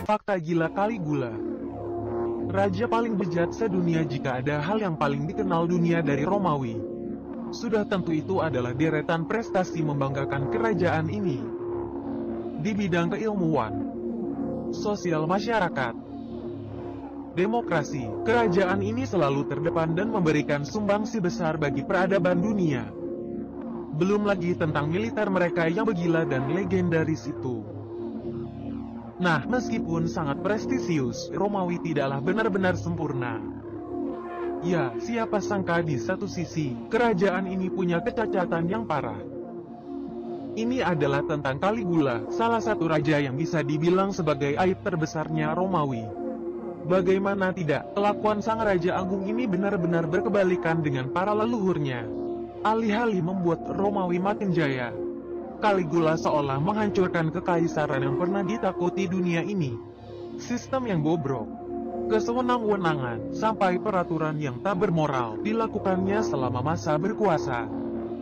Fakta gila Caligula. Raja paling bejat sedunia. Jika ada hal yang paling dikenal dunia dari Romawi, sudah tentu itu adalah deretan prestasi membanggakan kerajaan ini. Di bidang keilmuan, sosial masyarakat, demokrasi, kerajaan ini selalu terdepan dan memberikan sumbangsi besar bagi peradaban dunia. Belum lagi tentang militer mereka yang begila dan legendaris itu. Nah, meskipun sangat prestisius, Romawi tidaklah benar-benar sempurna. Ya, siapa sangka di satu sisi, kerajaan ini punya kecacatan yang parah. Ini adalah tentang Caligula, salah satu raja yang bisa dibilang sebagai aib terbesarnya Romawi. Bagaimana tidak, kelakuan sang Raja Agung ini benar-benar berkebalikan dengan para leluhurnya. Alih-alih membuat Romawi makin jaya, Caligula seolah menghancurkan kekaisaran yang pernah ditakuti dunia ini. Sistem yang bobrok, kesewenang-wenangan, sampai peraturan yang tak bermoral dilakukannya selama masa berkuasa.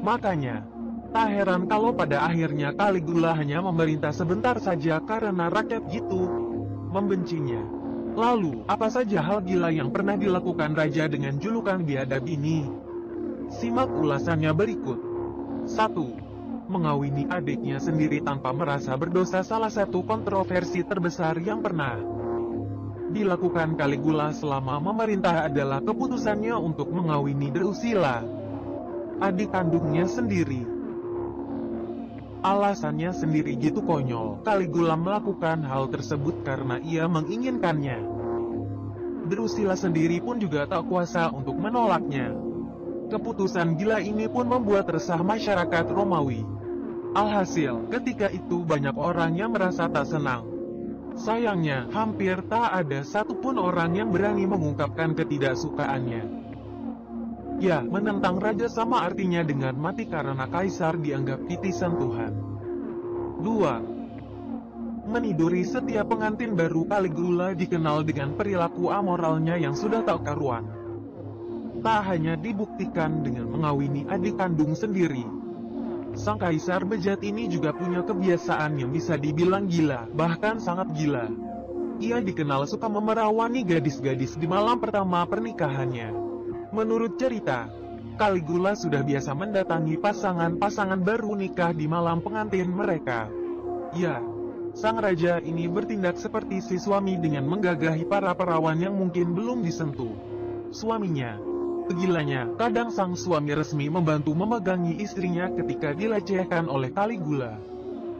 Makanya, tak heran kalau pada akhirnya Caligula hanya memerintah sebentar saja karena rakyat gitu membencinya. Lalu, apa saja hal gila yang pernah dilakukan raja dengan julukan biadab ini? Simak ulasannya berikut. 1. Mengawini adiknya sendiri tanpa merasa berdosa. Salah satu kontroversi terbesar yang pernah dilakukan Caligula selama memerintah adalah keputusannya untuk mengawini Drusilla, adik kandungnya sendiri. Alasannya sendiri gitu konyol. Caligula melakukan hal tersebut karena ia menginginkannya. Drusilla sendiri pun juga tak kuasa untuk menolaknya. Keputusan gila ini pun membuat resah masyarakat Romawi. Alhasil, ketika itu banyak orang yang merasa tak senang. Sayangnya, hampir tak ada satupun orang yang berani mengungkapkan ketidaksukaannya. Ya, menentang raja sama artinya dengan mati karena kaisar dianggap titisan Tuhan. 2. Meniduri setiap pengantin baru. Caligula dikenal dengan perilaku amoralnya yang sudah tak karuan. Tak hanya dibuktikan dengan mengawini adik kandung sendiri, sang kaisar bejat ini juga punya kebiasaan yang bisa dibilang gila, bahkan sangat gila. Ia dikenal suka memerawani gadis-gadis di malam pertama pernikahannya. Menurut cerita, Caligula sudah biasa mendatangi pasangan-pasangan baru nikah di malam pengantin mereka. Ya, sang raja ini bertindak seperti si suami dengan menggagahi para perawan yang mungkin belum disentuh suaminya. Gilanya, kadang sang suami resmi membantu memegangi istrinya ketika dilecehkan oleh Caligula.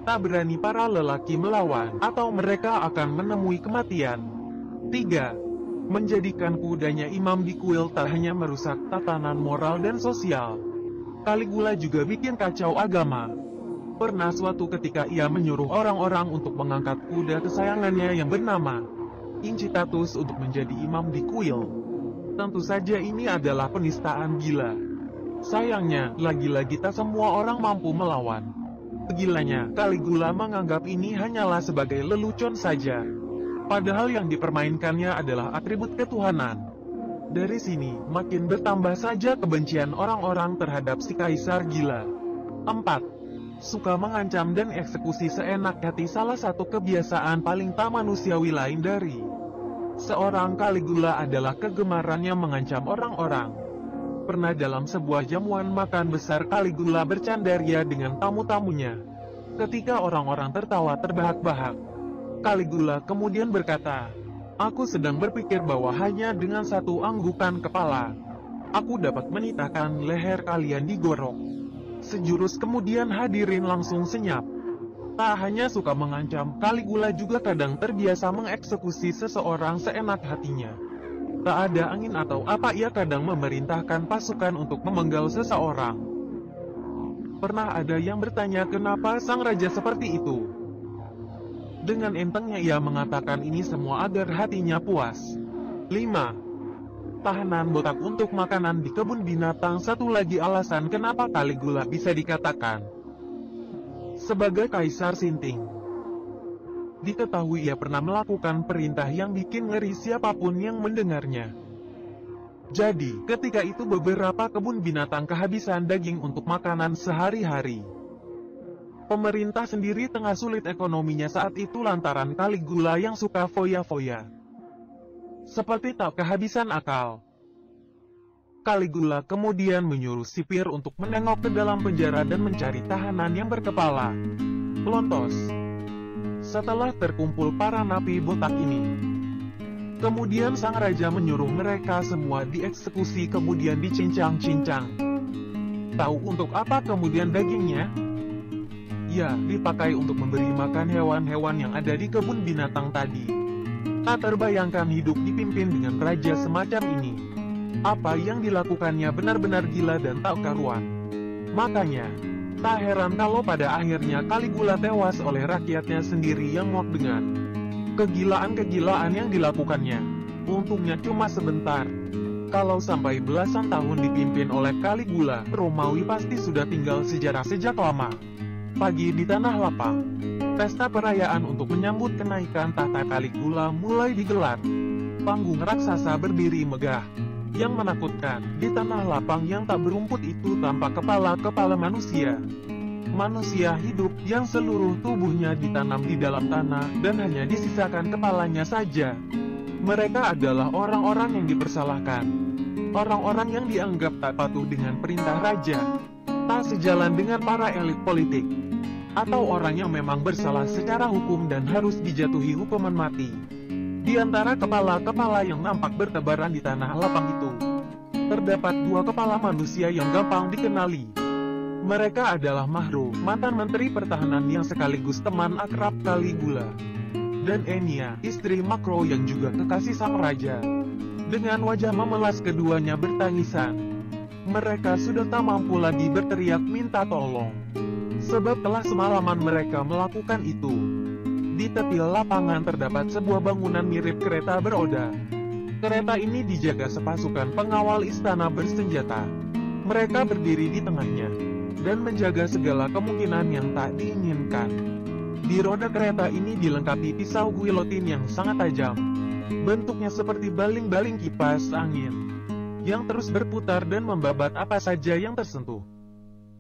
Tak berani para lelaki melawan, atau mereka akan menemui kematian. 3. Menjadikan kudanya imam di kuil. Tak hanya merusak tatanan moral dan sosial, Caligula juga bikin kacau agama. Pernah suatu ketika ia menyuruh orang-orang untuk mengangkat kuda kesayangannya yang bernama Incitatus untuk menjadi imam di kuil. Tentu saja ini adalah penistaan gila. Sayangnya, lagi-lagi tak semua orang mampu melawan. Gilanya, Caligula menganggap ini hanyalah sebagai lelucon saja. Padahal yang dipermainkannya adalah atribut ketuhanan. Dari sini, makin bertambah saja kebencian orang-orang terhadap si kaisar gila. 4. Suka mengancam dan eksekusi seenak hati. Salah satu kebiasaan paling tak manusiawi lain dari seorang Caligula adalah kegemarannya mengancam orang-orang. Pernah dalam sebuah jamuan makan besar, Caligula bercandaria dengan tamu-tamunya. Ketika orang-orang tertawa terbahak-bahak, Caligula kemudian berkata, "Aku sedang berpikir bahwa hanya dengan satu anggukan kepala, aku dapat menitahkan leher kalian digorok." Sejurus kemudian hadirin langsung senyap. Tak hanya suka mengancam, Caligula juga kadang terbiasa mengeksekusi seseorang seenak hatinya. Tak ada angin atau apa, ia kadang memerintahkan pasukan untuk memenggal seseorang. Pernah ada yang bertanya kenapa sang raja seperti itu. Dengan entengnya ia mengatakan ini semua agar hatinya puas. 5. Tahanan botak untuk makanan di kebun binatang. Satu lagi alasan kenapa Caligula bisa dikatakan sebagai kaisar sinting. Diketahui ia pernah melakukan perintah yang bikin ngeri siapapun yang mendengarnya. Jadi, ketika itu beberapa kebun binatang kehabisan daging untuk makanan sehari-hari. Pemerintah sendiri tengah sulit ekonominya saat itu lantaran Caligula yang suka foya-foya. Seperti tak kehabisan akal, Caligula kemudian menyuruh sipir untuk menengok ke dalam penjara dan mencari tahanan yang berkepala pelontos. Setelah terkumpul para napi botak ini, kemudian sang raja menyuruh mereka semua dieksekusi kemudian dicincang-cincang. Tahu untuk apa kemudian dagingnya? Ya, dipakai untuk memberi makan hewan-hewan yang ada di kebun binatang tadi. Tak terbayangkan hidup dipimpin dengan raja semacam ini. Apa yang dilakukannya benar-benar gila dan tak karuan. Makanya, tak heran kalau pada akhirnya Caligula tewas oleh rakyatnya sendiri yang muak dengan kegilaan-kegilaan yang dilakukannya. Untungnya cuma sebentar. Kalau sampai belasan tahun dipimpin oleh Caligula, Romawi pasti sudah tinggal sejarah sejak lama. Pagi di Tanah Lapang, pesta perayaan untuk menyambut kenaikan tahta Caligula mulai digelar. Panggung raksasa berdiri megah, yang menakutkan. Di Tanah Lapang yang tak berumput itu tampak kepala-kepala manusia. Manusia hidup yang seluruh tubuhnya ditanam di dalam tanah dan hanya disisakan kepalanya saja. Mereka adalah orang-orang yang dipersalahkan. Orang-orang yang dianggap tak patuh dengan perintah raja. Tak sejalan dengan para elit politik, atau orang yang memang bersalah secara hukum dan harus dijatuhi hukuman mati. Di antara kepala-kepala yang nampak bertebaran di Tanah Lapang itu, terdapat dua kepala manusia yang gampang dikenali. Mereka adalah Mahro, mantan Menteri Pertahanan yang sekaligus teman akrab Caligula, dan Enia, istri Makro yang juga kekasih sang raja. Dengan wajah memelas keduanya bertangisan. Mereka sudah tak mampu lagi berteriak minta tolong, sebab telah semalaman mereka melakukan itu. Di tepi lapangan terdapat sebuah bangunan mirip kereta beroda. Kereta ini dijaga sepasukan pengawal istana bersenjata. Mereka berdiri di tengahnya, dan menjaga segala kemungkinan yang tak diinginkan. Di roda kereta ini dilengkapi pisau guillotine yang sangat tajam. Bentuknya seperti baling-baling kipas angin, yang terus berputar dan membabat apa saja yang tersentuh.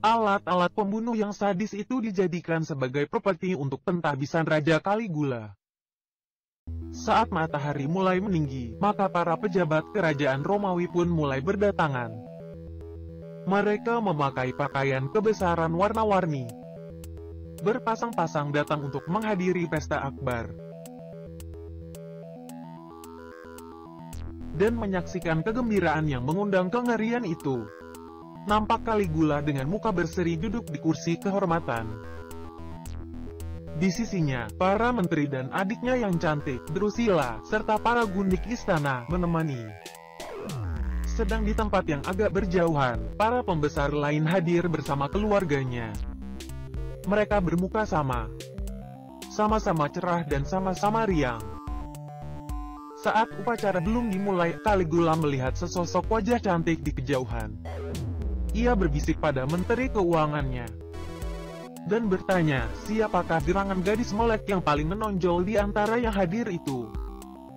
Alat-alat pembunuh yang sadis itu dijadikan sebagai properti untuk pentahbisan Raja Caligula. Saat matahari mulai meninggi, maka para pejabat kerajaan Romawi pun mulai berdatangan. Mereka memakai pakaian kebesaran warna-warni, berpasang-pasang datang untuk menghadiri pesta akbar, dan menyaksikan kegembiraan yang mengundang kengerian itu. Nampak Caligula dengan muka berseri duduk di kursi kehormatan. Di sisinya, para menteri dan adiknya yang cantik, Drusilla, serta para gundik istana, menemani. Sedang di tempat yang agak berjauhan, para pembesar lain hadir bersama keluarganya. Mereka bermuka sama-sama cerah dan sama-sama riang. Saat upacara belum dimulai, Caligula melihat sesosok wajah cantik di kejauhan. Ia berbisik pada menteri keuangannya, dan bertanya, siapakah gerangan gadis melek yang paling menonjol di antara yang hadir itu?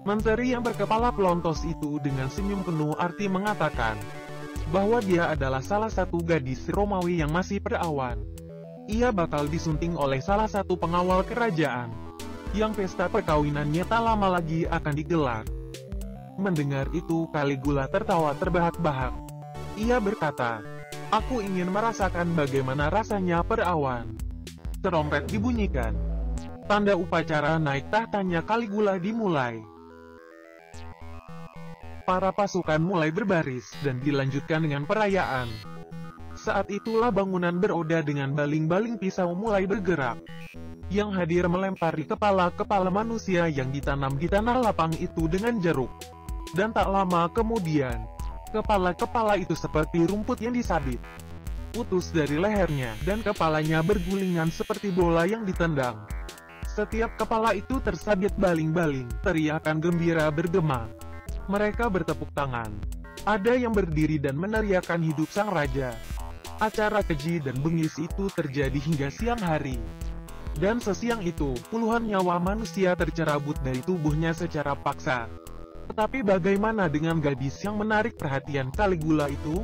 Menteri yang berkepala pelontos itu dengan senyum penuh arti mengatakan, bahwa dia adalah salah satu gadis Romawi yang masih perawan. Ia bakal disunting oleh salah satu pengawal kerajaan, yang pesta perkawinannya tak lama lagi akan digelar. Mendengar itu, Caligula tertawa terbahak-bahak. Ia berkata, aku ingin merasakan bagaimana rasanya perawan. Trompet dibunyikan. Tanda upacara naik tahtanya Caligula dimulai. Para pasukan mulai berbaris, dan dilanjutkan dengan perayaan. Saat itulah bangunan beroda dengan baling-baling pisau mulai bergerak. Yang hadir melempari kepala-kepala manusia yang ditanam di tanah lapang itu dengan jeruk. Dan tak lama kemudian, kepala-kepala itu seperti rumput yang disabit, putus dari lehernya, dan kepalanya bergulingan seperti bola yang ditendang. Setiap kepala itu tersabit baling-baling, teriakan gembira bergema. Mereka bertepuk tangan. Ada yang berdiri dan meneriakan hidup sang raja. Acara keji dan bengis itu terjadi hingga siang hari. Dan sesiang itu, puluhan nyawa manusia tercerabut dari tubuhnya secara paksa. Tetapi bagaimana dengan gadis yang menarik perhatian Caligula itu?